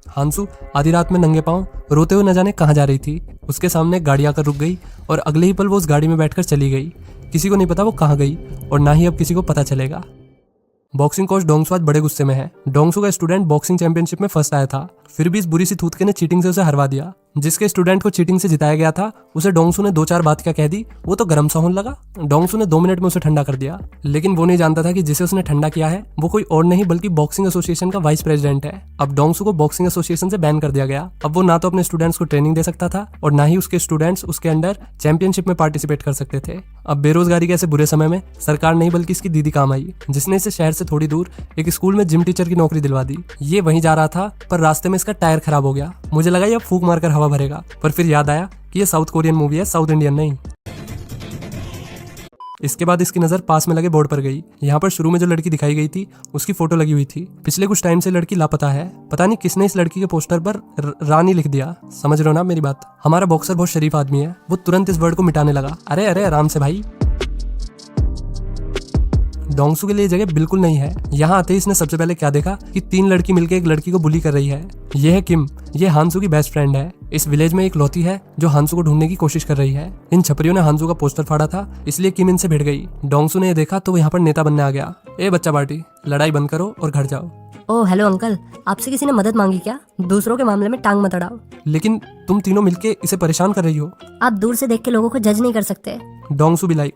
हांसू आधी रात में नंगे पांव रोते हुए न जाने कहाँ जा रही थी। उसके सामने एक गाड़ी आकर रुक गई और अगले ही पल वो उस गाड़ी में बैठकर चली गई। किसी को नहीं पता वो कहाँ गई और ना ही अब किसी को पता चलेगा। बॉक्सिंग कोच डोंगसू आज बड़े गुस्से में है। डोंगसू का स्टूडेंट बॉक्सिंग चैंपियनशिप में फर्स्ट आया था, फिर भी इस बुरी सी थूतके ने चीटिंग से उसे हरवा दिया। जिसके स्टूडेंट को चीटिंग से जिताया गया था उसे डोंगसू ने 2-4 बात क्या कह दी, वो तो गर्म सा होने लगा। डोंगसू ने 2 मिनट में उसे ठंडा कर दिया, लेकिन वो नहीं जानता था कि जिसे उसने ठंडा किया है वो कोई और नहीं बल्कि बॉक्सिंग एसोसिएशन का वाइस प्रेसिडेंट है। अब डोंगसू को बॉक्सिंग एसोसिएशन से बैन कर दिया गया। अब वो ना तो अपने स्टूडेंट्स को ट्रेनिंग दे सकता था और ना ही उसके स्टूडेंट्स उसके अंडर चैंपियनशिप में पार्टिसिपेट कर सकते थे। अब बेरोजगारी के ऐसे बुरे समय में सरकार नहीं बल्कि इसकी दीदी काम आई, जिसने इसे शहर से थोड़ी दूर एक स्कूल में जिम टीचर की नौकरी दिलवा दी। ये वहीं जा रहा था पर रास्ते में इसका टायर खराब हो गया। मुझे लगा ये फूंक मारकर हवा भरेगा, पर फिर याद आया कि ये साउथ कोरियन मूवी है, साउथ इंडियन नहीं। इसके बाद इसकी नजर पास में लगे बोर्ड पर गई। यहाँ पर शुरू में जो लड़की दिखाई गई थी उसकी फोटो लगी हुई थी। पिछले कुछ टाइम से लड़की लापता है। पता नहीं किसने इस लड़की के पोस्टर पर रानी लिख दिया। समझ रहे हो ना मेरी बात? हमारा बॉक्सर बहुत शरीफ आदमी है, वो तुरंत इस वर्ड को मिटाने लगा। अरे अरे आराम से भाई। डोंगसू के लिए जगह बिल्कुल नहीं है। यहाँ आते ही इसने सबसे पहले क्या देखा कि 3 लड़की मिलकर एक लड़की को बुली कर रही है। ये है किम, ये हांसू की बेस्ट फ्रेंड है। इस विलेज में एक लौती है जो हांसू को ढूंढने की कोशिश कर रही है। इन छपरियों ने हांसू का पोस्टर फाड़ा था, इसलिए किम इनसे भिड़ गई। डोंगसू ने ये देखा तो यहाँ पर नेता बनने आ गया। ए बच्चा पार्टी, लड़ाई बंद करो और घर जाओ। ओह हेलो अंकल, आपसे किसी ने मदद मांगी क्या? दूसरों के मामले में टांग मत अड़ाओ। लेकिन तुम तीनों मिलके इसे परेशान कर रही हो। आप दूर से देख के लोगों को जज नहीं कर सकते। डोंगसू भी लाइक।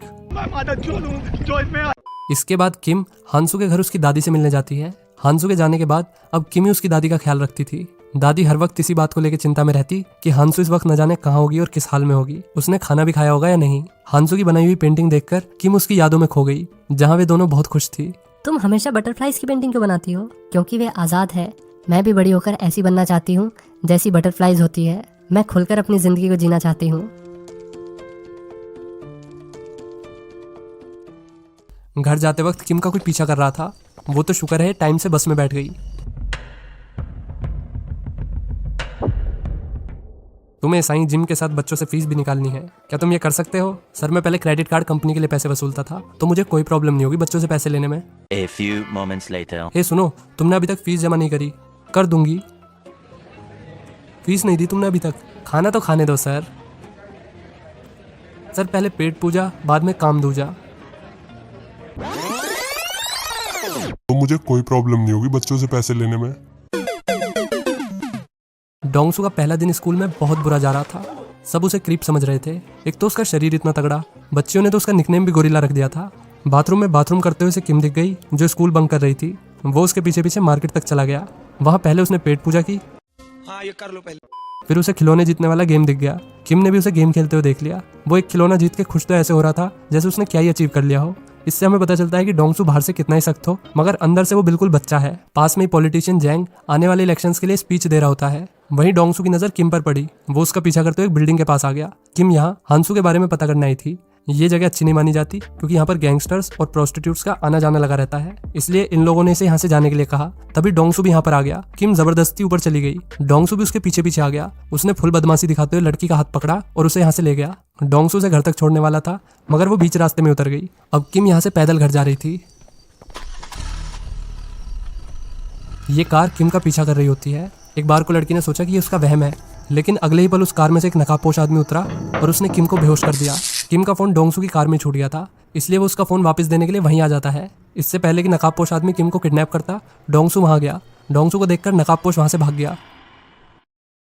इसके बाद किम हांसू के घर उसकी दादी से मिलने जाती है। हांसू के जाने के बाद अब किम ही उसकी दादी का ख्याल रखती थी। दादी हर वक्त इसी बात को लेकर चिंता में रहती कि हांसू इस वक्त न जाने कहाँ होगी और किस हाल में होगी, उसने खाना भी खाया होगा या नहीं। हांसू की बनाई हुई पेंटिंग देखकर किम उसकी यादों में खो गई, जहाँ वे दोनों बहुत खुश थी। तुम हमेशा बटरफ्लाइज की पेंटिंग क्यों बनाती हो? क्योंकि वे आजाद है। मैं भी बड़ी होकर ऐसी बनना चाहती हूँ जैसी बटरफ्लाइज होती है। मैं खुलकर अपनी जिंदगी को जीना चाहती हूँ। घर जाते वक्त किम का कोई पीछा कर रहा था। वो तो शुक्र है टाइम से बस में बैठ गई। तुम्हें साईं जिम के साथ बच्चों से फीस भी निकालनी है, क्या तुम ये कर सकते हो? सर मैं पहले क्रेडिट कार्ड कंपनी के लिए पैसे वसूलता था, तो मुझे कोई प्रॉब्लम नहीं होगी बच्चों से पैसे लेने में। A few moments later. हे सुनो, तुमने अभी तक फीस जमा नहीं करी। कर दूंगी। फीस नहीं दी तुमने अभी तक। खाना तो खाने दो सर। सर पहले पेट पूजा बाद में काम दूजा। तो मुझे कोई प्रॉब्लम नहीं होगी बच्चों से पैसे लेने में। डोंगसू का पहला दिन स्कूल में बहुत बुरा जा रहा था। सब उसे क्रीप समझ रहे थे। एक तो उसका शरीर इतना तगड़ा, बच्चियों ने तो उसका निकनेम भी गोरिल्ला रख दिया था। बाथरूम में बाथरूम करते हुए उसे किम दिख गई जो स्कूल बंक कर रही थी। वो उसके पीछे पीछे मार्केट तक चला गया। वहाँ पहले उसने पेट पूजा की। हाँ ये कर लो पहले। फिर उसे खिलौने जीतने वाला गेम दिख गया। किम ने भी उसे गेम खेलते हुए देख लिया। वो एक खिलौना जीत के खुश तो ऐसे हो रहा था जैसे उसने क्या ही अचीव कर लिया हो। इससे हमें पता चलता है कि डोंगसू बाहर से कितना ही सख्त हो, मगर अंदर से वो बिल्कुल बच्चा है। पास में ही पॉलिटिशियन जैंग आने वाले इलेक्शंस के लिए स्पीच दे रहा होता है। वहीं डोंगसू की नजर किम पर पड़ी। वो उसका पीछा करते हुए एक बिल्डिंग के पास आ गया। किम यहाँ हांसू के बारे में पता करने आई थी। ये जगह अच्छी नहीं मानी जाती क्योंकि यहाँ पर गैंगस्टर्स और प्रोस्टिट्यूट्स का आना जाना लगा रहता है, इसलिए इन लोगों ने इसे यहाँ से जाने के लिए कहा। तभी डोंगसू भी यहाँ पर आ गया। किम जबरदस्ती ऊपर चली गई। डोंगसू भी उसके पीछे पीछे आ गया। उसने फुल बदमाशी दिखाते हुए लड़की का हाथ पकड़ा और उसे यहाँ से ले गया। डोंगसू से घर तक छोड़ने वाला था, मगर वो बीच रास्ते में उतर गई। अब किम यहाँ से पैदल घर जा रही थी। ये कार किम का पीछा कर रही होती है। एक बार को लड़की ने सोचा कि ये उसका वहम है, लेकिन अगले ही पल उस कार में से एक नकाबपोश आदमी उतरा और उसने किम को बेहोश कर दिया। किम का फोन डोंगसू की कार में छूट गया था, इसलिए वो उसका फोन वापस देने के लिए वहीं आ जाता है। इससे पहले कि नकाबपोश आदमी किम को किडनैप करता, डोंगसू वहां गया। डोंगसू को देखकर नकाबपोश वहां से भाग गया।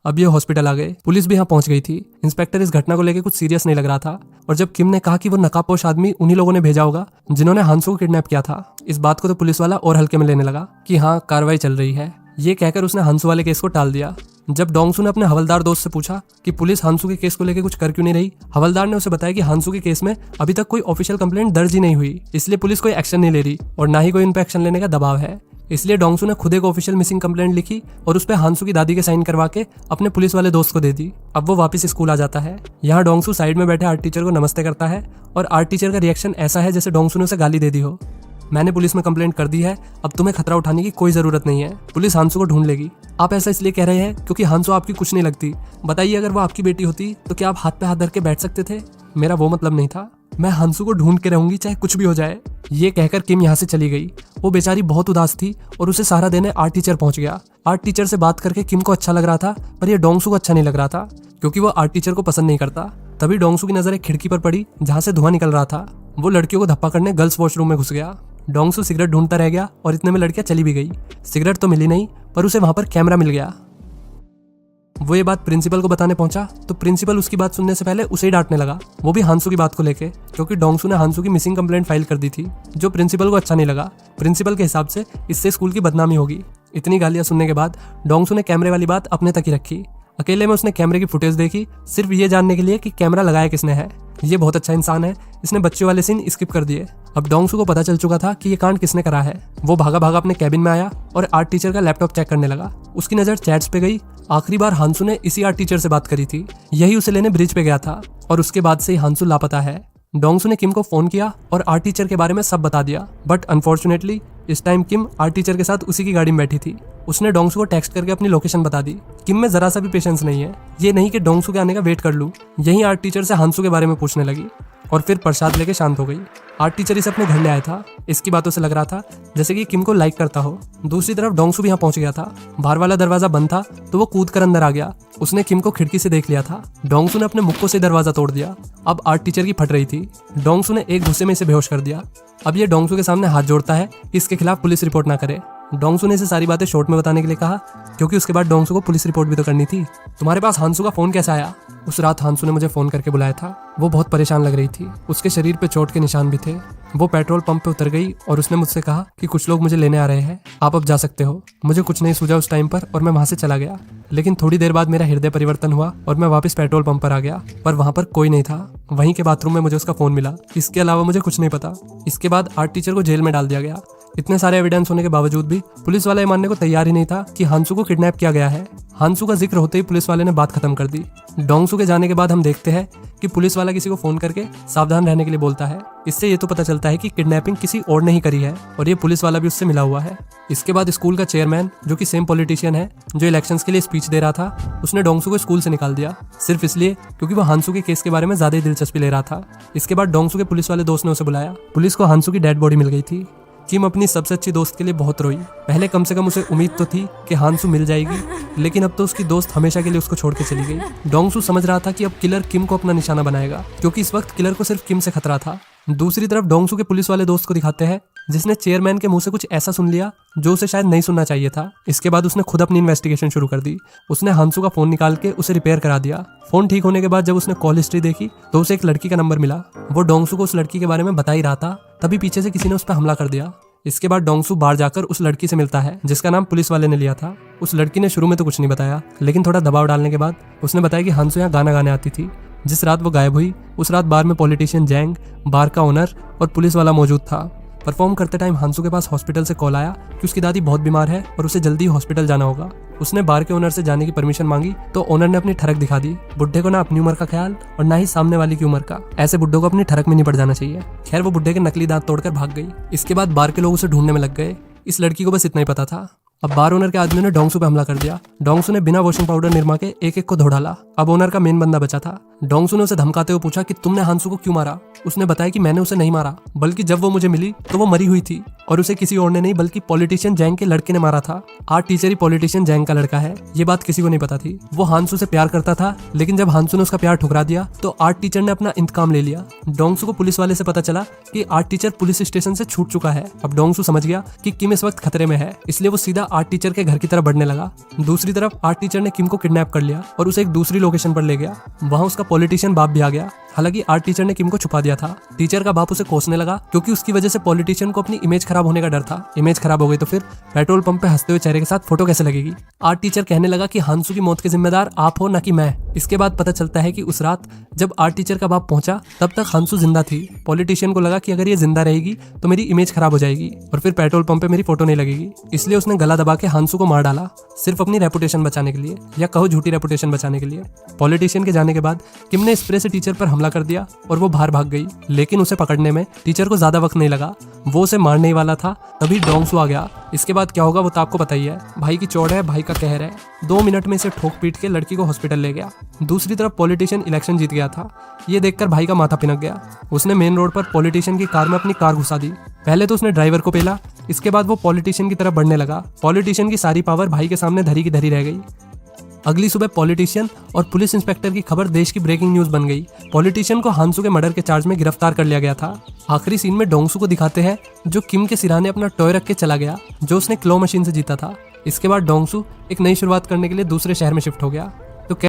अब ये हॉस्पिटल आ गए। पुलिस भी यहाँ पहुंच गई थी। इंस्पेक्टर इस घटना को लेकर कुछ सीरियस नहीं लग रहा था, और जब किम ने कहा कि वो नकाबपोश आदमी उन्हीं लोगों ने भेजा होगा जिन्होंने हांसू को किडनैप किया था, इस बात को तो पुलिस वाला और हल्के में लेने लगा कि हाँ कार्रवाई चल रही है। ये कहकर उसने हांसू वाले केस को टाल दिया। जब डोंगसू ने अपने हवलदार दोस्त से पूछा कि पुलिस हांसू के केस को लेकर कुछ कर क्यों नहीं रही, हवलदार ने उसे बताया कि हांसू के केस में अभी तक कोई ऑफिशियल कंप्लेंट दर्ज ही नहीं हुई, इसलिए पुलिस कोई एक्शन नहीं ले रही और ना ही कोई उन पर एक्शन लेने का दबाव है। इसलिए डोंगसू ने खुद एक ऑफिशियल मिसिंग कंप्लेंट लिखी और उस पर हांसू की दादी के साइन करवा के अपने पुलिस वाले दोस्त को दे दी। अब वो वापस स्कूल आ जाता है। यहाँ डोंगसू साइड में बैठे आर्ट टीचर को नमस्ते करता है और आर्ट टीचर का रिएक्शन ऐसा है जैसे डोंगसू ने उसे गाली दे दी हो। मैंने पुलिस में कंप्लेंट कर दी है, अब तुम्हें खतरा उठाने की कोई जरूरत नहीं है, पुलिस हांसू को ढूंढ लेगी। आप ऐसा इसलिए कह रहे हैं क्योंकि हांसू आपकी कुछ नहीं लगती। बताइए अगर वो आपकी बेटी होती तो क्या आप हाथ पे हाथ धर के बैठ सकते थे? मेरा वो मतलब नहीं था। मैं हांसू को ढूंढ के रहूंगी चाहे कुछ भी हो जाए। ये कहकर किम यहाँ से चली गई। वो बेचारी बहुत उदास थी और उसे सहारा देने आर्ट टीचर पहुंच गया। आर्ट टीचर से बात करके किम को अच्छा लग रहा था, पर यह डोंगसू को अच्छा नहीं लग रहा था क्योंकि वो आर्ट टीचर को पसंद नहीं करता। तभी डोंगसू की नजर एक खिड़की पर पड़ी जहाँ से धुआं निकल रहा था। वो लड़कियों को धप्पा करने गर्ल्स वॉशरूम में घुस गया। डोंगसू सिगरेट ढूंढता रह गया और इतने में लड़कियां चली भी गई। सिगरेट तो मिली नहीं, पर उसे वहां पर कैमरा मिल गया। वो ये बात प्रिंसिपल को बताने पहुंचा तो प्रिंसिपल उसकी बात सुनने से पहले उसे ही डांटने लगा, वो भी हांसू की बात को लेके, क्योंकि डोंगसू ने हांसू की मिसिंग कंप्लेंट फाइल कर दी थी, जो प्रिंसिपल को अच्छा नहीं लगा। प्रिंसिपल के हिसाब से इससे स्कूल की बदनामी होगी। इतनी गालियां सुनने के बाद डोंगसू ने कैमरे वाली बात अपने तक ही रखी। अकेले में उसने कैमरे की फुटेज देखी, सिर्फ ये जानने के लिए कि कैमरा लगाया किसने है। ये बहुत अच्छा इंसान है, इसने बच्चों वाले सीन स्किप कर दिए। अब डोंगसू को पता चल चुका था कि ये कांड किसने करा है। वो भागा भागा अपने कैबिन में आया और आर्ट टीचर का लैपटॉप चेक करने लगा। उसकी नज़र चैट्स पे गई। आखिरी बार हांसू ने इसी आर्ट टीचर से बात करी थी, यही उसे लेने ब्रिज पे गया था और उसके बाद से ही हांसू लापता है। डोंगसू ने किम को फोन किया और आर्ट टीचर के बारे में सब बता दिया, बट अनफॉर्चुनेटली इस टाइम किम आर्ट टीचर के साथ उसी की गाड़ी में बैठी थी। उसने डोंगसू को टेक्स्ट करके अपनी लोकेशन बता दी। किम में जरा सा भी पेशेंस नहीं है, ये नहीं कि डोंगसू के आने का वेट कर लूं। यही आर्ट टीचर से हांसू के बारे में पूछने लगी और फिर प्रसाद लेके शांत हो गई। आर्ट टीचर इसे अपने घर ले आया था। इसकी बातों से लग रहा था जैसे कि किम को लाइक करता हो। दूसरी तरफ डोंगसू भी यहाँ पहुंच गया था। बाहर वाला दरवाजा बंद था तो वो कूद कर अंदर आ गया। उसने किम को खिड़की से देख लिया था। डोंगसू ने अपने मुक्कों से दरवाजा तोड़ दिया। अब आर्ट टीचर की फट रही थी। डोंगसू ने एक गुस्से में इसे बेहोश कर दिया। अब ये डोंगसू के सामने हाथ जोड़ता है कि इसके खिलाफ पुलिस रिपोर्ट ना करे। डोंगसू ने इसे सारी बातें शॉर्ट में बताने के लिए कहा, क्योंकि उसके बाद डोंगसू को पुलिस रिपोर्ट भी तो करनी थी। तुम्हारे पास हांसू का फोन कैसे आया? उस रात हांसू ने मुझे फोन करके बुलाया था। वो बहुत परेशान लग रही थी। उसके शरीर पे चोट के निशान भी थे। वो पेट्रोल पंप पे उतर गई और उसने मुझसे कहा कि कुछ लोग मुझे लेने आ रहे हैं, आप अब जा सकते हो। मुझे कुछ नहीं सूझा उस टाइम पर और मैं वहां से चला गया। लेकिन थोड़ी देर बाद मेरा हृदय परिवर्तन हुआ और मैं वापस पेट्रोल पंप पर आ गया, पर वहां पर कोई नहीं था। वहीं के बाथरूम में मुझे उसका फोन मिला। इसके अलावा मुझे कुछ नहीं पता। इसके बाद आर्ट टीचर को जेल में डाल दिया गया। इतने सारे एविडेंस होने के बावजूद भी पुलिस वाला ये मानने को तैयार ही नहीं था कि हांसू को किडनैप किया गया है। हांसू का जिक्र होते ही पुलिस वाले ने बात खत्म कर दी। डोंगसू के जाने के बाद हम देखते हैं कि पुलिस वाला किसी को फोन करके सावधान रहने के लिए बोलता है। इससे ये तो पता चलता है कि किडनैपिंग किसी और ने ही करी है और ये पुलिस वाला भी उससे मिला हुआ है। इसके बाद स्कूल का चेयरमैन, जो कि सेम पॉलिटिशियन है जो इलेक्शंस के लिए स्पीच दे रहा था, उसने डोंगसू को स्कूल से निकाल दिया, सिर्फ इसलिए क्योंकि वो हांसू के केस के बारे में ज्यादा ही दिलचस्पी ले रहा था। इसके बाद डोंगसू के पुलिस वाले दोस्त ने उसे बुलाया। पुलिस को हांसू की डेड बॉडी मिल गई थी। किम अपनी सबसे अच्छी दोस्त के लिए बहुत रोई। पहले कम से कम उसे उम्मीद तो थी कि हांसू मिल जाएगी, लेकिन अब तो उसकी दोस्त हमेशा के लिए उसको छोड़ के चली गई। डोंगसू समझ रहा था कि अब किलर किम को अपना निशाना बनाएगा, क्योंकि इस वक्त किलर को सिर्फ किम से खतरा था। दूसरी तरफ डोंगसू के पुलिस वाले दोस्त को दिखाते हैं जिसने चेयरमैन के मुंह से कुछ ऐसा सुन लिया जो उसे शायद नहीं सुनना चाहिए था। इसके बाद उसने खुद अपनी इन्वेस्टिगेशन शुरू कर दी। उसने हांसू का फोन निकाल के उसे रिपेयर करा दिया। फोन ठीक होने के बाद जब उसने कॉल हिस्ट्री देखी तो उसे एक लड़की का नंबर मिला। वो डोंगसू को उस लड़की के बारे में बता ही रहा था, तभी पीछे से किसी ने उस पर हमला कर दिया। इसके बाद डोंगसू बाहर जाकर उस लड़की से मिलता है जिसका नाम पुलिस वाले ने लिया था। उस लड़की ने शुरू में तो कुछ नहीं बताया, लेकिन थोड़ा दबाव डालने के बाद उसने बताया कि हांसू यहाँ गाना गाने आती थी। जिस रात वो गायब हुई उस रात बार में पॉलिटिशियन जैंग, बार का ओनर और पुलिस वाला मौजूद था। परफॉर्म करते टाइम हांसू के पास हॉस्पिटल से कॉल आया कि उसकी दादी बहुत बीमार है और उसे जल्दी हॉस्पिटल जाना होगा। उसने बार के ओनर से जाने की परमिशन मांगी तो ओनर ने अपनी ठरक दिखा दी। बुड्ढे को ना अपनी उम्र का ख्याल और ना ही सामने वाली की उम्र का। ऐसे बुड्ढों को अपनी ठरक में नहीं पड़ जाना चाहिए। खैर वो बुड्ढे के नकली दांत तोड़कर भाग गई। इसके बाद बार के लोग उसे ढूंढने में लग गए। इस लड़की को बस इतना ही पता था। अब बार ओनर के आदमी ने डोंगसू पे हमला कर दिया। डोंगसू ने बिना वॉशिंग पाउडर निरमा के एक एक को धो डाला। अब ओनर का मेन बंदा बचा था। डोंगसू ने उसे धमकाते हुए पूछा कि तुमने हांसू को क्यों मारा? उसने बताया कि मैंने उसे नहीं मारा, बल्कि जब वो मुझे मिली तो वो मरी हुई थी और उसे किसी और ने नहीं बल्कि पॉलिटिशियन जैंग के लड़के ने मारा था। आर्ट टीचर ही पॉलिटिशियन जैंग का लड़का है, ये बात किसी को नहीं पता थी। वो हांसू से प्यार करता था, लेकिन जब हांसू ने उसका प्यार ठुकरा दिया तो आर्ट टीचर ने अपना इंतकाम ले लिया। डोंगसू को पुलिस वाले से पता चला कि आर्ट टीचर पुलिस स्टेशन से छूट चुका है। अब डोंगसू समझ गया कि किम इस वक्त खतरे में है, इसलिए वो सीधा आर्ट टीचर के घर की तरफ बढ़ने लगा। दूसरी तरफ आर्ट टीचर ने किम को किडनैप कर लिया और उसे एक दूसरी लोकेशन पर ले गया। वहां उसका पॉलिटिशियन बाप भी आ गया। हालांकि आर्ट टीचर ने किम को छुपा दिया था। टीचर का बाप उसे कोसने लगा क्योंकि उसकी वजह से पॉलिटिशियन को अपनी इमेज खराब होने का डर था। इमेज खराब हो गई तो फिर पेट्रोल पंप पे हंसते हुए चेहरे के साथ फोटो कैसे लगेगी। आर्ट टीचर कहने लगा कि हांसू की मौत के जिम्मेदार आप हो, ना कि मैं। इसके बाद पता चलता है कि उस रात जब आर्ट टीचर का बाप पहुंचा तब तक हांसू जिंदा थी। पॉलिटिशियन को लगा कि अगर ये जिंदा रहेगी तो मेरी इमेज खराब हो जाएगी और फिर पेट्रोल पंप पे मेरी फोटो नहीं लगेगी, इसलिए उसने गला दबा के हांसू को मार डाला, सिर्फ अपनी रेपुटेशन बचाने के लिए, या कहो झूठी रेपुटेशन बचाने के लिए। पॉलिटिशियन के जाने के बाद किम ने स्प्रे से टीचर पर हमला हमला कर दिया और वो बाहर भाग गई। लेकिन उसे पकड़ने में टीचर को ज्यादा वक्त नहीं लगा, वो उसे मारने ही वाला था, तभी डोंगसू आ गया। इसके बाद क्या होगा वो तो आपको पता ही है। भाई की चौड़ है, भाई का कहर है। 2 मिनट में इसे ठोक पीट के लड़की को हॉस्पिटल ले गया। दूसरी तरफ पॉलिटिशियन इलेक्शन जीत गया था। ये देखकर भाई का माथा पिनक गया। उसने मेन रोड पर पॉलिटिशियन की कार में अपनी कार घुसा दी। पहले तो उसने ड्राइवर को पेला, इसके बाद वो पॉलिटिशियन की तरफ बढ़ने लगा। पॉलिटिशियन की सारी पावर भाई के सामने धरी की धरी रह गई। अगली सुबह पॉलिटिशियन और पुलिस इंस्पेक्टर की खबर देश की ब्रेकिंग न्यूज बन गई। पॉलिटिशियन को हांसू के मर्डर के चार्ज में गिरफ्तार कर लिया गया था। आखिरी सीन में डोंगसू को दिखाते हैं जो किम के सिराने अपना टॉय रख के चला गया, जो उसने क्लो मशीन से जीता था। इसके बाद डोंगसू एक नई शुरुआत करने के लिए दूसरे शहर में शिफ्ट हो गया।